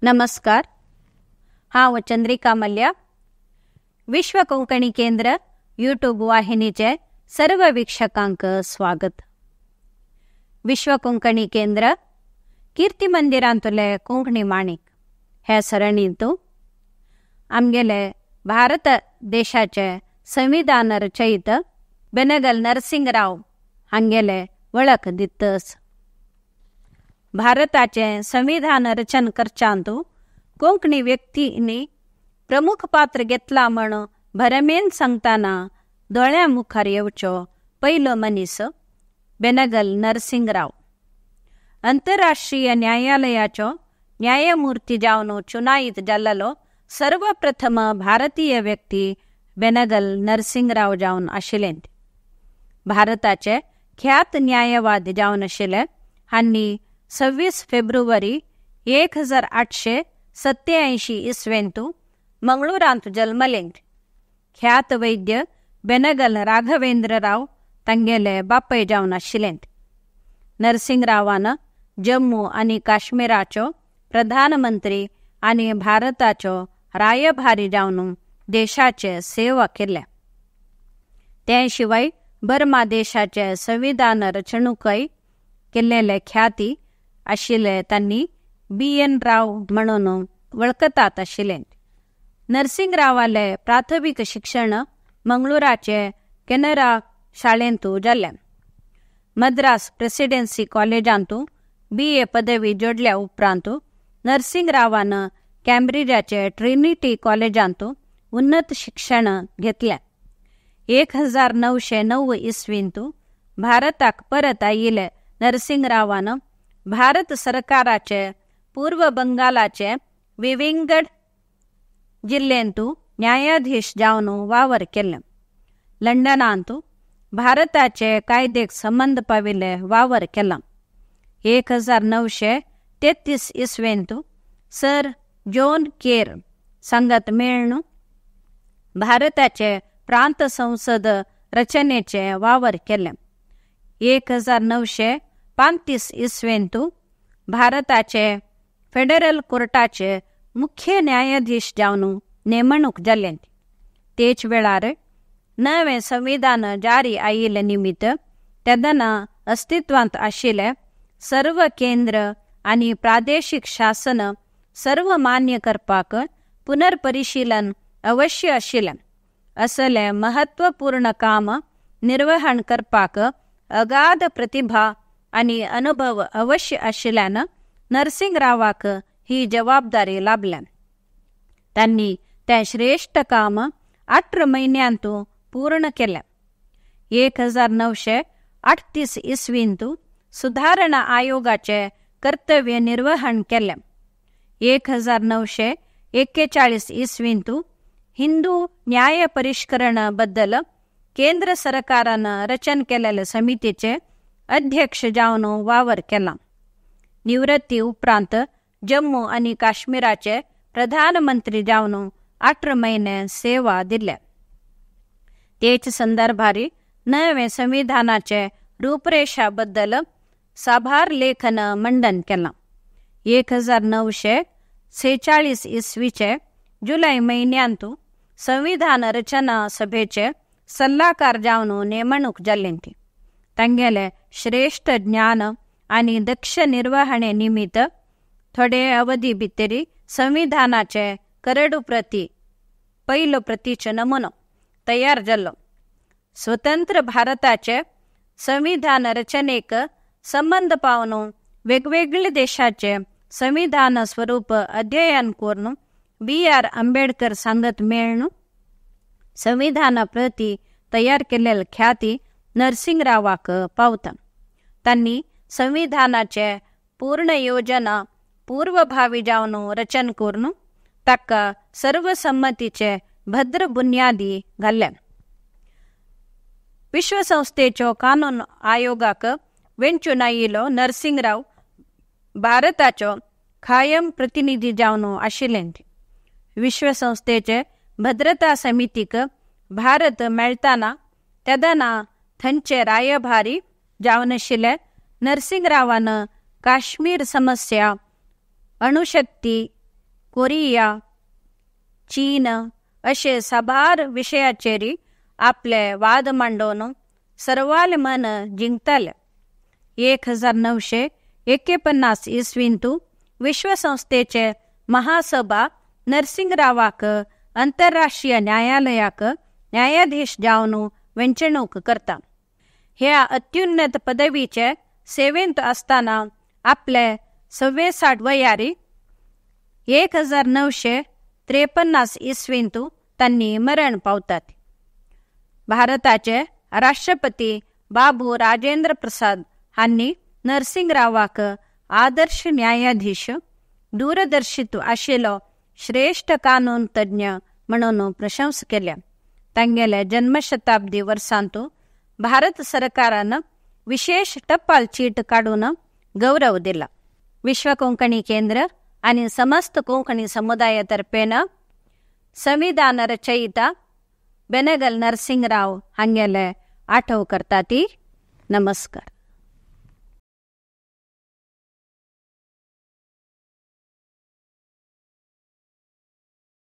नमस्कार. हांव चंद्रिका मल्ल्या. विश्व कोंकणी केंद्र यूट्यूब वाहिनीचे सर्व वीक्षकांक स्वागत. विश्व कोंकणी केंद्र कीर्ती मंदिरांतले कोंकणी माणिक हे सरणींतू आमगेले भारत देशाचे संविधान रचयित बेनगल नरसिंगराव हांगेले वळख दितस. भारताचे संविधान रचन करच्यांतू कोंकणी व्यक्तींनी प्रमुख पात्र घेतला म्हण भरमेन सांगताना दोळ्या मुखार येवचो पयलो मनीस बेनगल नरसिंगराव. आंतरराष्ट्रीय न्यायालयाचो न्यायमूर्ती जावन चुनायित जाल्लो सर्वप्रथम भारतीय व्यक्ती बेनगल नरसिंगराव जावन आशिल्ले. भारताचे ख्यात न्यायवाद जावन आशिल्ले. हांनी 26 फेब्रुवारी 1887 इसवेंतू मंगळूरांत जल्मले. ख्यात वैद्य बेनगल राघवेंद्रराव तांगेले बापय जावन आशिल्ले. नरसिंगरावान जम्मू आनी काश्मीराचो प्रधानमंत्री आनी भारताचो रायभारी जावन देशाचे सेवा केल्या. ते शिवाय बर्मा देशाचे संविधान रचणूकय केल्लेले ख्याती आशिल्ले. तांणी BN राव म्हणून वळखतात आशिल्ले. नरसिंगरावाले प्राथमिक शिक्षण मंगळूराचे कॅनरा शाळेंतू जाल्लें. मद्रास प्रेसिडेन्सी कॉलेजांतू BA पदवी जोडल्या उपरांत नरसिंगरावान कॅम्ब्रिजाचे ट्रिनिटी कॉलेजांतू उन्नत शिक्षण घेतलें. 1909 इसवींतू भारताक परत आयिल्ले नरसिंगरावान भारत सरकाराचे पूर्व बंगालाचे विविंगड जिल्ल्यांतू न्यायाधीश जावन वावर केले. लंडनांतू भारताचे कायदेक संबंध पाविल्ले वावर केला. 1933 इसवेंतू सर जॉन केर सांगत मेळून भारताचे प्रांत संसद रचनेचे वावर केले. 1935 इसवेंतू भारताचे फेडरल कोर्टाचे मुख्य न्यायाधीश जावन नेमणूक जाल्ले. तेच वेळार नवे संविधान जारी आयिल्ले निमित्त तेदना अस्तित्वांत आशिल्ले सर्व केंद्र आनी प्रादेशीक शासन सर्व मान्य करपाक पुनर्परिशीलन अवश्य आशिल्लें. असले महत्वपूर्ण काम निर्वहण करपाक अगाध प्रतिभा आनी अनुभव अवश्य आशिल्ल्यान नरसिंगरावाक ही जबाबदारी लाभल्या. तांणी तें श्रेष्ठ काम 8 म्हयन्यांतू पूर्ण केलें. 1938 इसवींतू सुधारणा आयोगाचे कर्तव्य निर्वहण केलें. 1941 इसवींतू हिंदू न्याय परिष्करण बद्दल केंद्र सरकारान रचन केलेले समितीचे अध्यक्ष जावन वावर केला. निवृत्ती उपरांत जम्मू आनी काश्मीराचे प्रधानमंत्री जावन 8 म्हयने सेवा दिल्या. तेच संदर्भारी नवे संविधानाचे रूपरेषा बद्दल साभार लेखन मंडन केला. 1946 इसवीचे जुलै म्हयन्यांतू संविधान रचना सभेचे सल्लागार जावन नेमणूक जाल्ले. तांगेले श्रेष्ठ ज्ञान आनी दक्ष निर्वहणे निमित्त थोडे अवधी भितरी संविधानाचे करडू प्रती पयलो प्रतीचो नमुनो तयार जाल्लो. स्वतंत्र भारताचे संविधान रचनेक संबंध पावन वेगवेगळे देशाचे संविधान स्वरूप अध्ययन करून BR आंबेडकर सांगत मेळून संविधान प्रती तयार केलेली ख्याती नरसिंगरावाक पावता. तांणी संविधानाचे पूर्ण योजना पूर्वभावी जावन रचन करून ताका सर्वसंमतीचे भद्र बुन्यादी घाल्ल्या. विश्वसंस्थेचो कानून आयोगाक वेंचून आयिल्लो नरसिंगराव भारताचो कायम प्रतिनिधी जावन आशिल्ले. विश्वसंस्थेचे भद्रता समितीक भारत मेळताना तेदना थंचे रायभारी जावन आशिल्ले नरसिंगरावान काश्मीर समस्या, अणुशक्ती, कोरिया, चीन असे साबार विषयाचेरी आपले वाद मांडून सर्वाल मन जिंकताले. 1949 इसवींतू विश्वसंस्थेचे महासभा नरसिंगरावाक आंतरराष्ट्रीय न्यायालयाक न्यायाधीश जावन वेंचणूक करता. ह्या अत्युन्नत पदवीचे सेवेंत असताना आपले 66 वयारी 1953 इसवींतू त्यांनी मरण पावतात. भारताचे राष्ट्रपती बाबू राजेंद्र प्रसाद हांनी नरसिंगरावाक आदर्श न्यायाधीश, दूरदर्शित्व आशिल्लो श्रेष्ठ कानून तज्ञ म्हणून प्रशंस केल्या. तांगेले जन्मशताब्दी वर्सांतू भारत सरकारान विशेष टपाल चीट काढून गौरव दिला. विश्व कोंकणी केंद्र आणि समस्त कोंकणी समुदायातर्फेन संविधान रचयिता बेनगल नरसिंगराव हांगेले आठव करता ती. नमस्कार.